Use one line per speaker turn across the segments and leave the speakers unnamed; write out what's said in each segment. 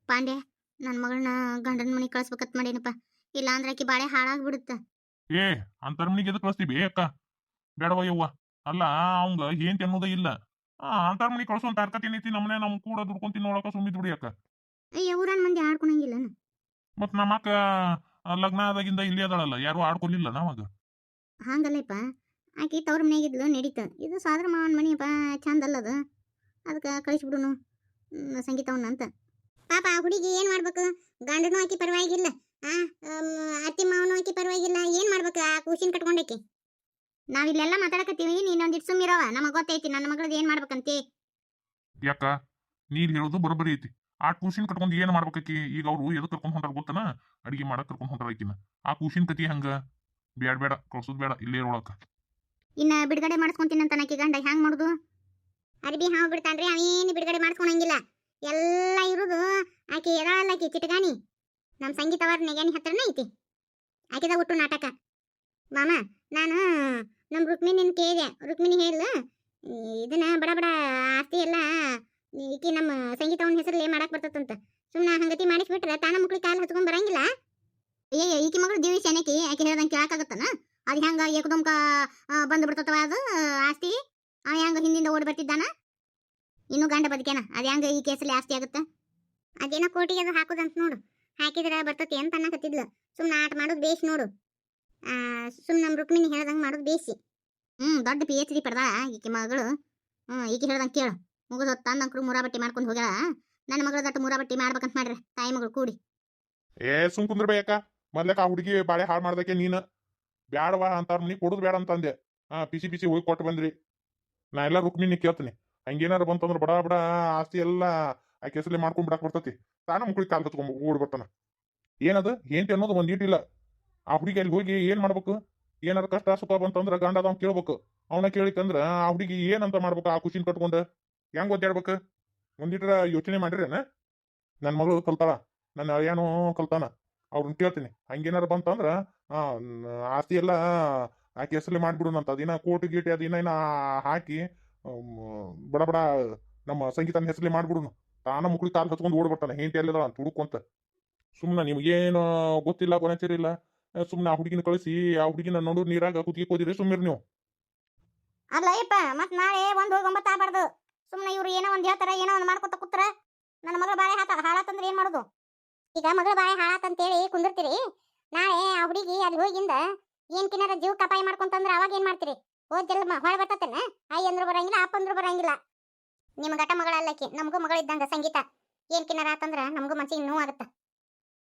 ಪಾಂಡ್ಯ ನನ್ನ ಮಗಳನ್ನ ಗಂಡನ ಮನೆಗೆ ಕಳ್ಸ್ಬೇಕತ್ ಮಾಡೇನಪ್ಪ. ಇಲ್ಲ ಅಂದ್ರೆ ಆಕಿ ಬಾಳೆ ಹಾಳಾಗ್ಬಿಡುತ್ತ.
ಏ ಅಂತರ್ಮನಿಗೆ ಎದಕ್ ಕಳಿಸ್ತೀವಿ ಅಕ್ಕ? ಬೇಡವ ಯವ್ವ. ಅಲ್ಲ ಅವಂಗ ಏನ್ ಅನ್ನೋದೇ ಇಲ್ಲ. ಅಂತರ್ಮನಿ ಕಳ್ಸುವಂತ ಅರ್ಕತೆ ಏನೈತಿ? ನಮ್ಮನೆ ನಮ್ ಕೂಡ ದುಡ್ಕೊಂಡ್ ತಿನ್ನೋಳಕ ಸುಮ್ಮಿದ್ ಬಿಡಿ ಅಕ್ಕ.
ಅಯ್ಯ ಊರನ್ ಮಂದಿ ಆಡ್ಕೊಳಂಗಿಲ್ಲ.
ಮತ್ ನಮ್ಮ ಅಕ್ಕ ಲಗ್ನ ಆದಾಗಿಂದ ಇಲ್ಲಿ ಅದಳಲ್ಲ, ಯಾರು ಆಡ್ಕೊಲಿಲ್ಲ ನಾವಾಗ.
ಹಂಗಲ್ಲಪ್ಪ, ಆಕಿ ತವ್ರ ಮನೆಯಾಗಿದ್ಲು ನಡೀತ. ಇದು ಸಾದ್ರ ಮಾವನ ಮನೆಯಪ್ಪ, ಚಂದ ಅಲ್ಲದ. ಅದಕ್ಕೆ ಕಳಿಸ್ಬಿಡುನು ಸಂಗೀತವನ್ನ ಅಂತ. ಪಾಪ ಆ ಹುಡುಗಿ ಏನ್ ಮಾಡ್ಬೇಕು? ಗಂಡನೂ ಆಕಿ ಪರವಾಗಿಲ್ಲ, ಅತ್ತಿ ಮಾವನು ಆಕಿ ಪರವಾಗಿಲ್ಲ. ಏನ್ ಮಾಡ್ಬೇಕು ಆ ಕೂಸಿನ ಕಟ್ಕೊಂಡಾಕಿ? ನಾವಿಲ್ಲೆಲ್ಲ ಮಾತಾಡಕತ್ತೀವಿ, ನೀನೊಂದಿಟ್ಟು ಸುಮ್ಮಿರವ. ನಮಗ್ ಗೊತ್ತೈತಿ ನನ್ನ ಮಗಳದ್ ಏನ್ ಮಾಡ್ಬೇಕಂತಿ.
ಯಾಕ ನೀರ್ ಹೇಳೋದು ಬರೋಬ್ಬರಿ ಐತಿ. ಆ ಕೂಸಿನ ಕಟ್ಕೊಂಡ್ ಏನ್ ಮಾಡ್ಬೇಕಿ? ಈಗ ಅವ್ರು ಎದಕ್ ಕರ್ಕೊಂಡ್ ಹೊಂಟಾರ ಗೊತ್ತನ? ಅಡಿಗೆ ಮಾಡಕ್ ಕರ್ಕೊಂಡ್ ಹೊಂಟಾರ ಆಕಿನ. ಆ ಕೂಸಿನ ಕತಿ ಹಂಗ ಬೇಡ ಬೇಡ, ಕಳ್ಸೋದ್ ಬೇಡ, ಇಲ್ಲೇ ಇರೋಳಕ.
ಇನ್ನ ಬಿಡುಗಡೆ ಮಾಡಿಸ್ಕೊಂತೀನಂತ ಆಕಿ ಗಂಡ ಹ್ಯಾಂಗ್ ಮಾಡುದು? ಅರ್ಬಿ ಹಾವು ಬಿಡ್ತಾನ್ರಿ, ಅವೇನು ಬಿಡುಗಡೆ ಮಾಡ್ಕೊಳಂಗಿಲ್ಲ. ಎಲ್ಲ ಇರುದು ಆಕಿ ಎದಾಳಲ್ಲ, ಆಕಿ ಚಿಟಗಾನಿ. ನಮ್ಮ ಸಂಗೀತವಾರ ನೆಗಾನಿ ಹತ್ರನ ಐತಿ ಆಕಿದ ಒಟ್ಟು ನಾಟಕ. ಮಾಮ, ನಾನು ನಮ್ಮ ರುಕ್ಮಿಣಿನ ಕೇಳಿದೆ. ರುಕ್ಮಿಣಿ ಹೇಳ ಇದನ್ನ ಬಡ ಬಡ ಆಸ್ತಿ ಎಲ್ಲ ಈಕಿ ನಮ್ಮ ಸಂಗೀತವನ ಹೆಸರಲ್ಲಿ ಮಾಡಕ್ ಬರ್ತದಂತ. ಸುಮ್ಮನೆ ಹಂಗತಿ ಮಾಡಿಸ್ಬಿಟ್ರೆ ತಾನ ಮಕ್ಳಿಗೆ ಕಾಲು ಹಚ್ಕೊಂಡ್ ಬರಂಗಿಲ್ಲ. ಈಕಿ ಮಗಳು ದಿವ್ಯ ಶಾನಕಿ, ಆಕಿ ಹೇಳ್ದಂಗೆ ಕೇಳಕ್ಕಾಗತ್ತನ? ಅದು ಹೆಂಗ ಏಕದಮ್ಕ ಬಂದು ಬಿಡ್ತವ ಅದು ಆಸ್ತಿ? ಹೆಂಗ ಹಿಂದಿಂದ ಓಡಿ ಬರ್ತಿದ್ದಾನ? ಇನ್ನು ಗಂಡ ಬದುಕೇನ? ಅದು ಹೆಂಗ ಈ ಕೇಸಲ್ಲಿ ಆಸ್ತಿ ಆಗುತ್ತೆ? ಅದೇನೋ ಕೋಟಿಗೆ ಅದು ಹಾಕೋದಂತ ನೋಡು. ಹಾಕಿದ್ರೆ ಬರ್ತತಿ ಅಂತ ಅನ್ನಕತ್ತಿದ್ಲು. ಸುಮ್ಮನೆ ಆಟ ಮಾಡೋದು ಬೇಸ್ ನೋಡು. ಸುಮ್ಮನೆ ನಮ್ಮ ರುಕ್ಮಿಣಿ ಹೇಳ್ದಂಗೆ ಮಾಡೋದು ಬೇಸಿ. ದೊಡ್ಡ PhD ಪಡೆದಾಳ ಈಕಿ ಮಗಳು. ಈಕಿ ಹೇಳ್ದಂಗೆ ಕೇಳು. ಮುಗಿದು ತಂದಂಕ್ರು ಮುರಾಬಟ್ಟಿ ಮಾಡ್ಕೊಂಡು ಹೋಗ್ಯಾಳ. ನನ್ನ ಮಗಳ ದಟ್ಟು ಮುರಾಬಟ್ಟಿ ಮಾಡ್ಬೇಕಂತ ಮಾಡ್ರೆ ತಾಯಿ ಮಗಳು ಕೂಡಿ.
ಸುಮ್ ಕುಂದ್ರ ಬೇಕ. ಮೊದ್ಲಕ್ಕ ಆ ಹುಡುಗಿ ಬಾಳೆ ಹಾಳು ಮಾಡ್ದಕ್ಕೆ ನೀನು ಬ್ಯಾಡವಾ ಅಂತಾರ ನೀ ಕೊಡುದು ಬೇಡ ಅಂತಂದೆ. ಪಿಸಿ ಪಿಸಿ ಹೋಗಿ ಕೊಟ್ಟು ಬಂದ್ರಿ. ನಾ ಎಲ್ಲ ರುಕ್ಮಿಣಿ ಕೇಳ್ತೀನಿ. ಹಂಗೇನಾರ ಬಂತಂದ್ರ ಬಡ ಬಡ ಆಸ್ತಿ ಎಲ್ಲ ಆ ಕೆಸಲಿ ಮಾಡ್ಕೊಂಡ್ ಬಿಡಕ್ ಬರ್ತತಿ. ತಾನ ಮಕ್ಳಿಗೆ ಕಾಲ್ ಹಚ್ಕೊಂಡ್ ಓಡಿ ಬರ್ತಾನ. ಏನದು ಏಂತಿ ಅನ್ನೋದು ಒಂದ್ ಇಟ್ಟಿಲ್ಲ. ಆ ಹುಡುಗಿ ಅಲ್ಲಿ ಹೋಗಿ ಏನ್ ಮಾಡ್ಬೇಕು? ಏನಾರ ಕಷ್ಟ ಸುಖ ಬಂತಂದ್ರ ಗಂಡ ಅದ ಕೇಳ್ಬೇಕು. ಅವನ ಕೇಳಿಕಂದ್ರ ಆ ಹುಡುಗಿ ಏನಂತ ಮಾಡ್ಬೇಕು? ಆ ಖುಷಿನ ಕಟ್ಕೊಂಡ ಹೆಂಗ್ ಒದ್ದಾಡ್ಬೇಕು? ಒಂದಿಟ್ರ ಯೋಚನೆ ಮಾಡಿರೇನ? ನನ್ ಮಗಳು ಕಲ್ತಾಳ, ನನ್ನ ಅಳಿಯಾನು ಕಲ್ತಾನ, ಅವ್ರನ್ನ ಕೇಳ್ತೀನಿ. ಹಂಗೇನಾರ ಬಂತಂದ್ರ ಆಸ್ತಿ ಎಲ್ಲ ಆಕೆ ಹೆಸರಲ್ಲಿ ಮಾಡ್ಬಿಡುನಂತ. ಅದಿನ ಕೋರ್ಟ್ ಗೀಟಿ ಅದಿನ ಹಾಕಿ ಬಡ ಬಡ ನಮ್ಮ ಸಂಗೀತನ ಹೆಸರಲ್ಲಿ ಮಾಡ್ಬಿಡುನು. ತಾನ ಮಕ್ಳಿಗೆ ಕಾಲು ಹಚ್ಕೊಂಡು ಓಡ್ ಬರ್ತಾನೆ. ಹೆಂಡತಿ ಅಲ್ಲದ ಅಂತ ಹುಡುಕೊಂತ. ಸುಮ್ಮನೆ ನಿಮ್ಗೇನು ಗೊತ್ತಿಲ್ಲ ಗೊನಚರಿಲ್ಲ. ಸುಮ್ಮನೆ ಆ ಹುಡುಗಿನ ಕಳಿಸಿ ಆ ಹುಡುಗಿನ ನೋಡು ನೀರಾಗ ಕುತ್ತಿಗೆ ಕೋದಿರಿ ಸುಮ್ಮಿರ್ ನೀವು.
ಅಲ್ಲ ಅಯ್ಯಪ್ಪ, ಮತ್ ನಾಳೆ 1-9 ಆಗ್ಬಾರ್ದು. ಸುಮ್ಮನೆ ಇವ್ರು ಏನೋ ಒಂದ್ ಹೇಳ್ತಾರ, ಏನೋ ಒಂದ್ ಮಾಡ್ಕೊತ ಕೂತ್ರ ನನ್ನ ಮಗಳ ಬಾಳೆ ಹಾಳಾತಂದ್ರೆ ಏನ್ ಮಾಡುದು? ಈಗ ಮಗಳ ಬಾಳೆ ಹಾಳಾತಂತೇಳಿ ಕುಂದಿರ್ತೀರಿ. ನಾಳೆ ಆ ಹುಡುಗಿ ಅಲ್ಲಿ ಹೋಗಿಂದ ಏನ್ ಕಿನಾರ ಜೀವಕ್ಕೆ ಅಪಾಯ ಮಾಡ್ಕೊಂತಂದ್ರ ಅವಾಗ ಏನ್ ಮಾಡ್ತೀರಿ? ಓದ್ದೆಲ್ಲ ಹೊಳ ಬರ್ತತೇನ? ಆಯ್ ಅಂದ್ರು ಬರಂಗಿಲ್ಲ, ಅಪ್ಪ ಅಂದ್ರು ಬರಂಗಿಲ್ಲ. ನಿಮ್ಮ ಗಟ ಮಗಳಲ್ಲಕಿ, ನಮಗೂ ಮಗಳಿದ್ದಂಗ ಸಂಗೀತ. ಏನ್ ಕಿನಾರ ಆತಂದ್ರ ನಮಗೂ ಮನ್ಸಿಗೆ ನೋವು ಆಗತ್ತ.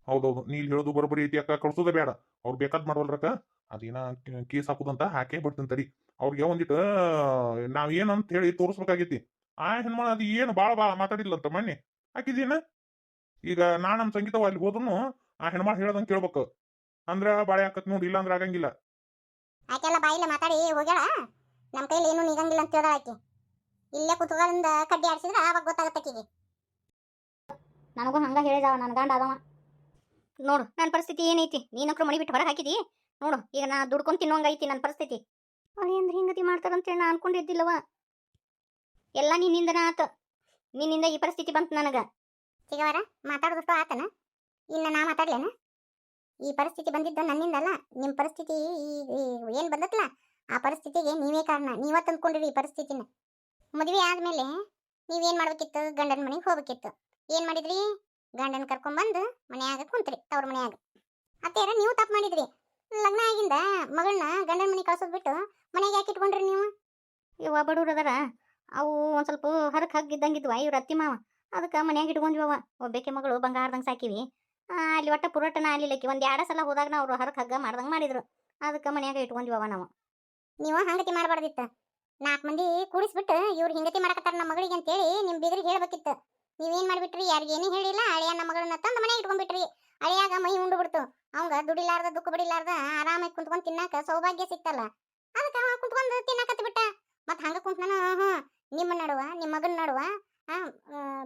ಹೌದೌದು, ನೀಲ್ ಹೇಳೋದು ಬರೋಬ್ಬರಿ ಐತಿ ಅಕ್ಕ. ಕಳ್ಸೋದೇ ಬೇಡ. ಅವ್ರು ಬೇಕಾದ್ ಮಾಡವಲ್ರಕ್ಕ. ಅದೇನ ಕೇಸ್ ಹಾಕುದಂತ ಹಾಕೇ ಬಿಡ್ತೀನಿ ತಡಿ. ಅವ್ರಿಗೆ ಒಂದಿಟ್ಟು ನಾವ್ ಏನಂತ ಹೇಳಿ ತೋರಿಸ್ಬೇಕಾಗೈತಿ. ಆ ಹೆಣ್ಮಳ ಅದು ಏನು ಬಾಳ ಮಾತಾಡಿಲ್ಲಂತ ಮೊನ್ನೆ ಹಾಕಿದೇನ. ಈಗ ನಮ್ ಸಂಗೀತ ಅಲ್ಲಿ ಹೋದ್ರು ಆ ಹೆಣ್ಮಾಳ ಹೇಳ್ದಂಗೆ ಕೇಳ್ಬೇಕು. ಅಂದ್ರ ಬಾಳೆ ಹಾಕತ್ ನೋಡಿ, ಇಲ್ಲ ಅಂದ್ರ ಆಗಂಗಿಲ್ಲ.
ಆಕೆಲ್ಲ ಬಾಯಿಲ್ಲ ಮಾತಾಡಿ ಹೋಗ್ಯಾಳ. ನಮ್ಮ ಕೈಲಿ ಏನು ನಿಗಂಗಿಲ್ಲ ಅಂತ ಹೇಳ್ದ ಆಕೆ. ಇಲ್ಲೇ ಕುತ್ಗಳಿಂದ ಕಡ್ಡಿ ಆಡ್ಸಿದ್ರೆ ಆವಾಗ ಗೊತ್ತಾಗತ್ತಕ್ಕಿಗೆ. ನನಗೂ ಹಂಗ ಹೇಳಿದಾವ ನನ್ನ ಗಂಡ ಅದವ. ನೋಡು ನನ್ನ ಪರಿಸ್ಥಿತಿ ಏನೈತಿ. ನೀನಕ್ರು ಮಣಿ ಬಿಟ್ಟು ಹೊರಗೆ ಹಾಕಿದಿ ನೋಡು. ಈಗ ನಾ ದುಡ್ಕೊಂಡು ತಿನ್ನೋಂಗ ಐತಿ ನನ್ನ ಪರಿಸ್ಥಿತಿ. ಅವಳಿ ಅಂದ್ರೆ ಹಿಂಗತಿ ಮಾಡ್ತಾರಂತೇಳಿ ನಾ ಅನ್ಕೊಂಡಿದ್ದಿಲ್ಲವ. ಎಲ್ಲ ನಿನ್ನಿಂದನ ಆತ. ನಿನ್ನಿಂದ ಈ ಪರಿಸ್ಥಿತಿ ಬಂತು ನನಗ. ಸಿಗವರ ಮಾತಾಡೋದಷ್ಟು ಆತನ. ಇನ್ನು ನಾ ಮಾತಾಡ್ಲೇನ? ಈ ಪರಿಸ್ಥಿತಿ ಬಂದಿದ್ದು ನನ್ನಿಂದಲ್ಲ. ನಿಮ್ಮ ಪರಿಸ್ಥಿತಿ ಏನು ಬಂದತ್ಲ, ಆ ಪರಿಸ್ಥಿತಿಗೆ ನೀವೇ ಕಾರಣ. ನೀವ ತಂದ್ಕೊಂಡಿರಿ ಈ ಪರಿಸ್ಥಿತಿನ. ಮದುವೆ ಆದ್ಮೇಲೆ ನೀವೇನ್ ಮಾಡ್ಬೇಕಿತ್ತು? ಗಂಡನ ಮನೆಗೆ ಹೋಗ್ಬೇಕಿತ್ತು. ಏನ್ ಮಾಡಿದ್ರಿ? ಗಂಡನ ಕರ್ಕೊಂಡ್ಬಂದು ಮನ್ಯಾಗ ಕುಂತ್ರಿ, ತವ್ರ ಮನ್ಯಾಗ. ಅತ್ತೇರ ನೀವು ತಪ್ಪು ಮಾಡಿದ್ರಿ. ಲಗ್ನ ಆಗಿಂದ ಮಗಳನ್ನ ಗಂಡನ ಮನೆಗೆ ಕಳ್ಸೋದ್ ಬಿಟ್ಟು ಮನೆಗೆ ಯಾಕೆ ಇಟ್ಕೊಂಡ್ರಿ ನೀವು? ಇವ ಬಡವ್ರು ಅದಾರ, ಅವು ಒಂದ್ ಸ್ವಲ್ಪ ಹರಕ್ ಹಗ್ಗಿದ್ದಂಗಿದ್ವ ಇವ್ರ ಅತ್ತಿ ಮಾವ. ಅದಕ್ಕೆ ಮನ್ಯಾಗ ಇಟ್ಕೊಂಡ್ವಿವ. ಒಬ್ಬೇಕೆ ಮಗಳು ಬಂಗಾರದಂಗೆ ಸಾಕಿವಿ. ಅಲ್ಲಿ ಒಟ್ಟ ಪುರಾಟನ ಅಲ್ಲಿಲಕ್ಕಿ. 1-2 ಸಲ ಹೋದಾಗ ನಾವು ಅವ್ರು ಹರಕ್ ಹಗ್ಗ ಮಾಡ್ದಂಗೆ ಮಾಡಿದ್ರು. ಅದಕ್ಕೆ ಮನ್ಯಾಗ ಇಟ್ಕೊಂಡ್ವಿವ ನಾವು. ನೀವು ಹಂಗತಿ ಮಾಡಬಾರ್ದಿತ್ತ. 4 ಮಂದಿ ಕೂಡಿಸ್ಬಿಟ್ಟು ಇವ್ರು ಹಿಂಗತಿ ಮಾಡಕತ್ತಾರ ನಮ್ಮ ಮಗಳಿಗೆ ಅಂತೇಳಿ ನಿಮ್ ಬೀಗರಿಗೆ ಹೇಳ್ಬೇಕಿತ್ತು. ನೀವೇನ್ ಮಾಡ್ಬಿಟ್ರಿ? ಯಾರಿಗೇನು ಹೇಳಿಲ್ಲ. ಅಳಿಯ ನಮ್ಮ ಮಗಳನ್ನ ತಂದು ಮನೆಗೆ ಇಟ್ಕೊಂಡ್ಬಿಟ್ರಿ. ಅಳಿಯಾಗ ಮೈ ಉಂಡು ಬಿಡ್ತು. ಅವಂಗ ದುಡಿಲಾರ್ದ ದುಃಖ ಬಿಡಿಲಾರ್ದ ಆರಾಮಾಗಿ ಕುಂತ್ಕೊಂಡ್ ತಿನ್ನಾಕ ಸೌಭಾಗ್ಯ ಸಿಕ್ತಲ್ಲ. ಅದಕ್ಕೆ ಕುಂತ್ಕೊಂಡು ತಿನ್ನಾಕತ್ ಬಿಟ್ಟ. ಮತ್ ಹಂಗ ಕುಂತ್ ನಾನು ನಿಮ್ಮ ನಡುವ ನಿಮ್ಮ ಮಗನ ನಡುವ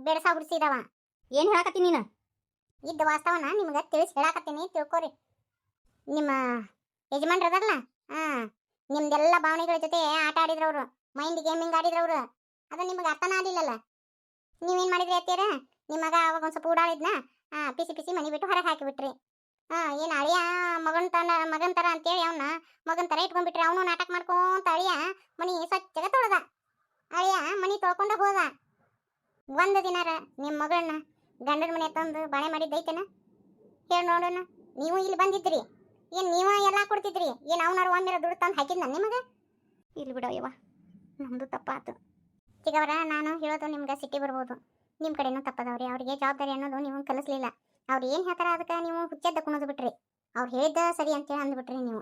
ಬೆಡಸ ಹುಡ್ಸಿದವ. ಏನ್ ಹೇಳಕತ್ತೀನಿ ನೀನು? ಇದ್ದ ವಾಸ್ತವನ ನಿಮ್ಗೆ ತಿಳಿಸಿ ಹೇಳಾಕತ್ತೀನಿ, ತಿಳ್ಕೊರಿ. ನಿಮ್ಮ ಯಜಮಾನ್ರದಾರಲ್ಲ, ನಿಮ್ದೆಲ್ಲ ಭಾವನೆಗಳ ಜೊತೆ ಆಟ ಆಡಿದ್ರವ್ರು. Mind gaming ಆಡಿದ್ರವ್ರು. ಅದು ನಿಮ್ಗೆ ಅರ್ಥನ ಆದಿಲ್ಲಲ್ಲ. ನೀವೇನ್ ಮಾಡಿದ್ರಿ ಅತ್ತೀರ? ನಿಮಗ ಅವಾಗ ಒಂದು ಸ್ವಲ್ಪ ಓಡಾಡಿದ್ನ ಪಿಸಿ ಪಿಸಿ ಮನೆ ಬಿಟ್ಟು ಹೊರಗೆ ಹಾಕಿಬಿಟ್ರಿ ಏನು ಅಳಿಯ ಮಗನ್ ತರ ಅಂತೇಳಿ ಅವನ್ನ ಮಗನ್ ತರ ಇಟ್ಕೊಂಡ್ಬಿಟ್ರಿ. ಅವನು ನಾಟಕ ಮಾಡ್ಕೊಂತ ಅಳಿಯ ಮನಿ ಸ್ವಚ್ಛಗ ತೊಳ್ದ. ಅಳಿಯ ಮನಿ ತೊಳ್ಕೊಂಡ ಹೋದ. ಒಂದು ದಿನಾರ ನಿಮ್ಮ ಮಗಳನ್ನ ಗಂಡನ ಮನೆ ತಂದು ಬಾಳೆ ಮಾಡಿದ್ದೈತೇನ ಹೇಳಿ ನೋಡೋಣ. ನೀವು ಇಲ್ಲಿ ಬಂದಿದ್ರಿ, ಏನು ನೀವ ಎಲ್ಲ ಕೊಡ್ತಿದ್ರಿ, ಏನು ಅವನಾರು ಒಮ್ಮೆರ ದುಡ್ಡು ತಂದು ಹಾಕಿದ್ನ ನಿಮಗೆ? ಇಲ್ಲಿ ಬಿಡೋ ಯವ್ವ, ನಮ್ಮದು ತಪ್ಪಾತು. ಚಿಗವರ, ನಾನು ಹೇಳೋದು ನಿಮ್ಗೆ ಸಿಟ್ಟಿ ಬರ್ಬೋದು, ನಿಮ್ಮ ಕಡೆನೂ ತಪ್ಪದವ್ರಿ. ಅವ್ರಿಗೆ ಜವಾಬ್ದಾರಿ ಅನ್ನೋದು ನೀವು ಕಲಿಸ್ಲಿಲ್ಲ. ಅವ್ರು ಏನು ಹೇಳ್ತಾರ ಅದಕ್ಕೆ ನೀವು ಹುಚ್ಚೆದ್ದ ಕುಣೋದು ಬಿಟ್ರಿ. ಅವ್ರು ಹೇಳಿದ್ದ ಸರಿ ಅಂತೇಳಿ ಅಂದ್ಬಿಟ್ರಿ ನೀವು.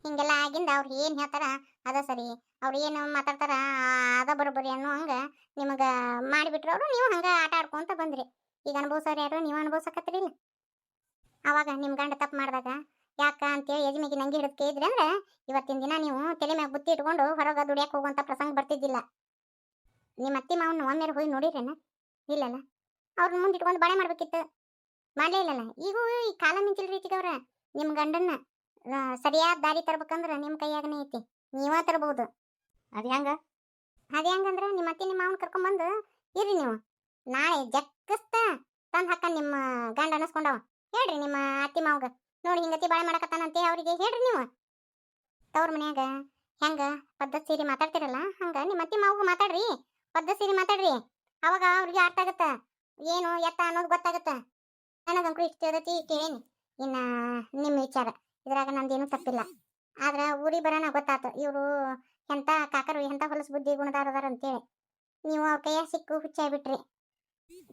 ಹಿಂಗೆಲ್ಲ ಆಗಿಂದ ಅವ್ರು ಏನು ಹೇಳ್ತಾರ ಅದ ಸರಿ, ಅವ್ರು ಏನು ಮಾತಾಡ್ತಾರ ಅದ ಬರೋಬ್ಬರಿ ಅನ್ನೋ ಹಂಗೆ ನಿಮಗೆ ಮಾಡಿಬಿಟ್ರು ಅವರು. ನೀವು ಹಂಗೆ ಆಟ ಆಡ್ಕೊಂತ ಬಂದ್ರಿ. ಈಗ ಅನುಭವಿಸೋರು ಯಾರು? ನೀವು ಅನುಭವಿಸಕತ್ತೀರಿಲ್ಲ. ಅವಾಗ ನಿಮ್ಮ ಗಂಡ ತಪ್ಪು ಮಾಡಿದಾಗ ಯಾಕ ಅಂತೇಳಿ ಯಜಮಿಗೆ ನಂಗೆ ಹಿಡಿದು ಕೇಳಿದ್ರಿ ಅಂದ್ರೆ ಇವತ್ತಿನ ದಿನ ನೀವು ತಲೆ ಮ್ಯಾಗ ಬುತ್ತಿ ಇಟ್ಕೊಂಡು ಹೊರಗೆ ದುಡಿಯಕ್ಕೆ ಹೋಗುವಂಥ ಪ್ರಸಂಗ ಬರ್ತಿದ್ದಿಲ್ಲ. ನಿಮ್ಮ ಅತ್ತಿ ಮಾವನ್ನ ಒಮ್ಮೆರ ಹೋಗಿ ನೋಡಿರೇನ? ಇಲ್ಲಲ್ಲ. ಅವ್ರನ್ನ ಮುಂದೆ ಇಟ್ಕೊಂಡು ಬಾಳೆ ಮಾಡ್ಬೇಕಿತ್ತು, ಮಾಡಲೇ ಇಲ್ಲಲ್ಲ. ಈಗೂ ಈ ಕಾಲ ಮಿಂಚಿಲ್ರಿ ರೀತಿಗವ್ರ. ನಿಮ್ಮ ಗಂಡನ್ನ ಸರಿಯಾದ ದಾರಿ ತರ್ಬೇಕಂದ್ರೆ ನಿಮ್ಮ ಕೈಯಾಗನೇ ಐತಿ, ನೀವೇ ತರಬಹುದು. ಅದು ಹೆಂಗಂದ್ರೆ ನಿಮ್ಮ ಅತ್ತಿ ನಿಮ್ಮ ಮಾವನ ಕರ್ಕೊಂಬಂದು ಇರ್ರಿ ನೀವು. ನಾಳೆ ಜಕ್ಕಸ್ತ ತಂದು ಹಾಕ ನಿಮ್ಮ ಗಂಡ ಅನ್ನಿಸ್ಕೊಂಡವ. ಹೇಳ್ರಿ ನಿಮ್ಮ ಅತ್ತಿ ಮಾವಗ, ನೋಡಿ ಹಿಂಗತಿ ಬಾಳೆ ಮಾಡಕತ್ತಾನಂತೆ ಅವ್ರಿಗೆ ಹೇಳ್ರಿ ನೀವು. ತವ್ರ ಮನ್ಯಾಗ ಹೆಂಗ ಪದ್ಧತಿ ಸೀರಿ ಮಾತಾಡ್ತಿರಲ್ಲ ಹಂಗ ನಿಮ್ಮ ಅತ್ತಿ ಮಾವಗ ಮಾತಾಡ್ರಿ, ಪದ್ಧತಿ ಸೀರಿ ಮಾತಾಡ್ರಿ. ಅವಾಗ ಅವ್ರಿಗೆ ಅರ್ಥ ಆಗತ್ತ, ಏನು ಎತ್ತ ಅನ್ನೋದು ಗೊತ್ತಾಗತ್ತ. ನನಗಂಕರು ಇಷ್ಟು ತಿಳ್ದತಿ ಕೇಳೇನಿ. ಇನ್ನು ನಿಮ್ಮ ವಿಚಾರ ಇದ್ರಾಗ ನಂದೇನು ತಪ್ಪಿಲ್ಲ. ಆದ್ರೆ ಊರಿಗೆ ಬರೋಣ ಗೊತ್ತಾತು ಇವರು ಎಂಥ ಕಾಕರು ಎಂಥ ಹೊಲಸು ಬುದ್ಧಿ ಗುಣದಾರದಾರ ಅಂತೇಳಿ. ನೀವು ಅವ್ರ ಕೈಯ ಸಿಕ್ಕು ಹುಚ್ಚಾಗ್ಬಿಟ್ರಿ.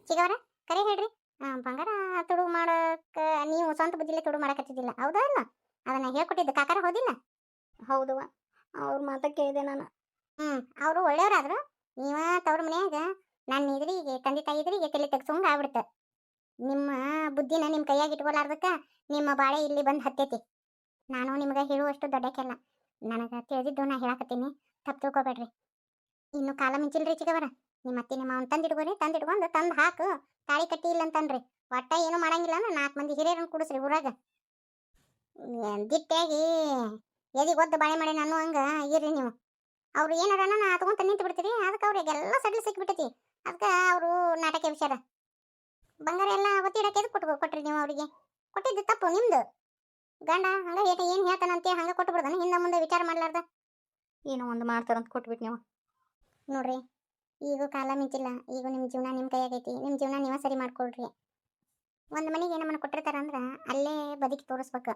ಚಿಗವರ ಕರೆ ಹೇಳ್ರಿ, ಬಂಗಾರ ತುಡುಗು ಮಾಡೋಕೆ ನೀವು ಸ್ವಂತ ಬುದ್ಧಿಲೇ ತುಡುಗು ಮಾಡಕತ್ತಿದ್ದಿಲ್ಲ, ಹೌದಾ ಅಲ್ಲ? ಅದನ್ನ ಹೇಳ್ಕೊಟ್ಟಿದ್ದು ಕಾಕರ ಹೌದಿಲ್ಲ? ಹೌದವ, ಅವ್ರ ಮಾತ ಕೇಳಿದೆ ನಾನು. ಅವರು ಒಳ್ಳೆಯವರಾದ್ರು ನೀವ ತವ್ರ ಮನ್ಯಾಗ ನನ್ನ ಎದುರಿಗೆ ತಂದೆ ತಾಯಿ ಎದುರಿಗೆ ತಲೆ ತೆಗ್ಸೋಂಗ ಆಗ್ಬಿಡ್ತ. ನಿಮ್ಮ ಬುದ್ಧಿನ ನಿಮ್ಮ ಕೈಯಾಗ ಇಟ್ಕೊಲಾರ್ದಕ್ಕ ನಿಮ್ಮ ಬಾಳೆ ಇಲ್ಲಿ ಬಂದು ಹತ್ತೈತಿ. ನಾನು ನಿಮ್ಗೆ ಹೇಳುವಷ್ಟು ದೊಡ್ಡಕ್ಕೆಲ್ಲ, ನನಗೆ ತಿಳಿದಿದ್ದು ನಾ ಹೇಳಕತ್ತೀನಿ, ತಪ್ಪು ತಿಳ್ಕೊಬೇಡ್ರಿ. ಇನ್ನು ಕಾಲ ಮಿಂಚಿಲ್ರಿ ಚಿಗವರ. ನಿಮ್ಮ ಅತ್ತಿ ನಿಮ್ಮ ಅವ್ನು ತಂದಿಟ್ಕೋರಿ, ತಂದಿಟ್ಕೊಂಡು ತಂದು ಹಾಕು, ತಾಳಿ ಕಟ್ಟಿ ಇಲ್ಲ ಅಂತನ್ರಿ. ಒಟ್ಟ ಏನು ಮಾಡಂಗಿಲ್ಲ ಅಂದ್ರೆ 4 ಮಂದಿ ಹಿರಿಯರನ್ನು ಕೂಡಿಸ್ರಿ ಊರಾಗ. ದಿಟ್ಟಾಗಿ ಎದಿಗೆ ಒದ್ದು ಬಾಳೆ ಮಾಡಿ ನಾನು ಹಂಗೆ ಇರ್ರಿ ನೀವು. ಅವ್ರು ಏನಾರ ನಾ ತಗೊಂತ ನಿಂತು ಬಿಡ್ತೀರಿ, ಅದಕ್ಕೆ ಅವ್ರಿಗೆಲ್ಲ ಸಡ್ಲು ಸಿಕ್ಬಿಟ್ಟೈತಿ. ಅದಕ್ಕೆ ಅವರು ನಾಟಕ ವಿಚಾರ ಬಂಗಾರ ಎಲ್ಲ ಒತ್ತಿ ಇಡಕ್ಕೆ ಎದಕ್ಕೆ ಕೊಟ್ರಿ ನೀವು ಅವರಿಗೆ? ಕೊಟ್ಟಿದ್ದು ತಪ್ಪು ನಿಮ್ದು. ಗಂಡ ಹಂಗ ಏನು ಹೇಳ್ತಾನಂತೆ ಹಂಗೆ ಕೊಟ್ಟು ಬಿಡ್ದಾನೆ, ಹಿಂದೆ ಮುಂದೆ ವಿಚಾರ ಮಾಡ್ಲಾರ್ದ ಏನೋ ಒಂದು ಮಾಡ್ತಾರಂತ ಕೊಟ್ಬಿಟ್ಟು ನೀವು. ನೋಡ್ರಿ, ಈಗ ಕಾಲ ಮಿಂಚಿಲ್ಲ. ಈಗ ನಿಮ್ಮ ಜೀವನ ನಿಮ್ಮ ಕೈಯಾಗೈತಿ, ನಿಮ್ಮ ಜೀವನ ನೀವೇ ಸರಿ ಮಾಡ್ಕೊಳ್ರಿ. ಒಂದು ಮನೆಗೆ ನಮ್ಮನ್ನು ಕೊಟ್ಟಿರ್ತಾರಂದ್ರೆ ಅಲ್ಲೇ ಬದುಕಿ ತೋರಿಸ್ಬೇಕು,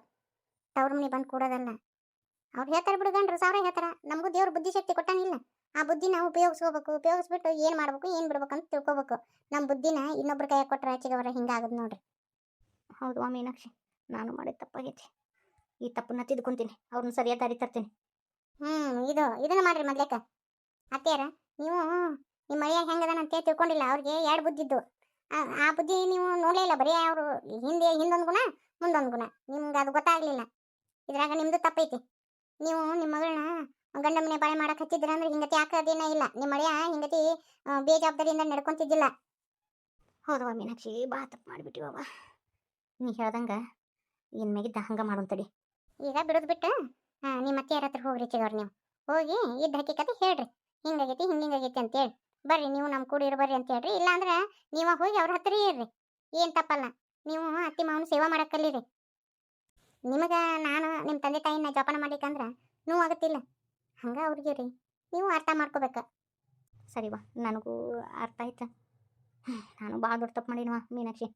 ತವ್ರ ಮನೆ ಬಂದು ಕೂಡೋದಲ್ಲ. ಅವ್ರು ಹೇಳ್ತಾರೆ ಬಿಡು, ಗಂಡ್ರು ಸಾವಿರ ಹೇಳ್ತಾರೆ. ನಮಗೂ ದೇವ್ರ ಬುದ್ಧಿಶಕ್ತಿ ಕೊಟ್ಟಾನಿಲ್ಲ. ಆ ಬುದ್ಧಿನ ಉಪಯೋಗಿಸ್ಕೋಬೇಕು, ಉಪಯೋಗಿಸ್ಬಿಟ್ಟು ಏನು ಮಾಡ್ಬೇಕು ಏನು ಬಿಡ್ಬೇಕು ಅಂತ ತಿಳ್ಕೊಬೇಕು. ನಮ್ಮ ಬುದ್ಧಿನ ಇನ್ನೊಬ್ರ ಕೈಯಾಗ ಕೊಟ್ಟರೆ ಚಿಗವರ ಹಿಂಗಾಗದು ನೋಡ್ರಿ. ಹೌದು ಮೀನಾಕ್ಷಿ, ನಾನು ಮಾಡಿದ ತಪ್ಪಾಗೈತಿ. ಈ ತಪ್ಪನ್ನ ತಿದ್ಕೊಂತೀನಿ, ಅವ್ರನ್ನ ಸರಿಯಾದ ದಾರಿ ತರ್ತೀನಿ. ಇದನ್ನ ಮಾಡ್ರಿ ಮೊದ್ಲೇಕ. ಅತ್ತೆಯರ, ನೀವು ನಿಮ್ಮ ಮಳೆಯಾಗ ಹೆಂಗದನಂತ ತಿಳ್ಕೊಂಡಿಲ್ಲ. ಅವ್ರಿಗೆ 2 ಬುದ್ಧಿದ್ದು. ಆ ಬುದ್ಧಿ ನೀವು ನೋಡಲೇ ಇಲ್ಲ. ಬರೀ ಅವರು ಹಿಂದೊಂದು ಗುಣ ಮುಂದೊಂದು ಗುಣ, ನಿಮ್ಗೆ ಅದು ಗೊತ್ತಾಗ್ಲಿಲ್ಲ. ಇದ್ರಾಗ ನಿಮ್ದು ತಪ್ಪೈತಿ. ನೀವು ನಿಮ್ಮ ಮಗಳನ್ನ ಗಂಡ ಮನೆ ಬಾಳೆ ಮಾಡಕ್ಕೆ ಹಚ್ಚಿದ್ರ ಅಂದ್ರೆ ಹಿಂಗತಿ ಹಾಕೋದೇನ ಇಲ್ಲ. ನಿಮ್ಮ ಮಳೆಯ ಹಿಂಗತಿ ಬೇಜವಾಬ್ದಾರಿಯಿಂದ ನಡ್ಕೊಂತಿದ್ದಿಲ್ಲ. ಹೌದವ ಮೀನಾಕ್ಷಿ, ಬಾ ತಪ್ಪು ಮಾಡಿಬಿಟ್ಟಿವವ. ನೀ ಹೇಳ್ದಂಗೆ ಇನ್ನು ಮೇಗಿದ್ದ ಹಂಗೆ ಮಾಡೋಂತಡಿ. ಈಗ ಬಿಡೋದು ಬಿಟ್ಟು ನಿಮ್ಮ ಅತ್ತೆಯರ ಹತ್ರ ಹೋಗ್ರಿ ಚಿಗವ್ರು. ನೀವು ಹೋಗಿ ಇದ್ದ ಹಕ್ಕಿಕತೆ ಹೇಳ್ರಿ, ಹಿಂಗಾಗೈತಿ ಹಿಂಗಾಗೈತಿ ಅಂತೇಳಿ ಬರ್ರಿ. ನೀವು ನಮ್ಮ ಕೂಡಿರು ಬರ್ರಿ ಅಂತ ಹೇಳ್ರಿ. ಇಲ್ಲಾಂದ್ರೆ ನೀವು ಹೋಗಿ ಅವ್ರ ಹತ್ರ ಇರ್ರಿ, ಏನು ತಪ್ಪಲ್ಲ. ನೀವು ಅತ್ತಿ ಮಾವನ ಸೇವಾ ಮಾಡಕ್ಕೆ ಕಲೀರಿ. ನಿಮಗೆ ನಾನು ನಿಮ್ಮ ತಂದೆ ತಾಯಿನ ಜೋಪಾನ ಮಾಡ್ಲಿಕ್ಕಂದ್ರೆ ನೋವು ಆಗುತ್ತಿಲ್ಲ. ಹಂಗೆ ಅವ್ರಿಗೆ ರೀ ನೀವು ಅರ್ಥ ಮಾಡ್ಕೋಬೇಕು. ಸರಿವಾ, ನನಗೂ ಅರ್ಥ ಆಯ್ತು. ನಾನು ಭಾಳ ದೊಡ್ಡ ತಪ್ಪು ಮಾಡಿನವ ಮೀನಾಕ್ಷಿ.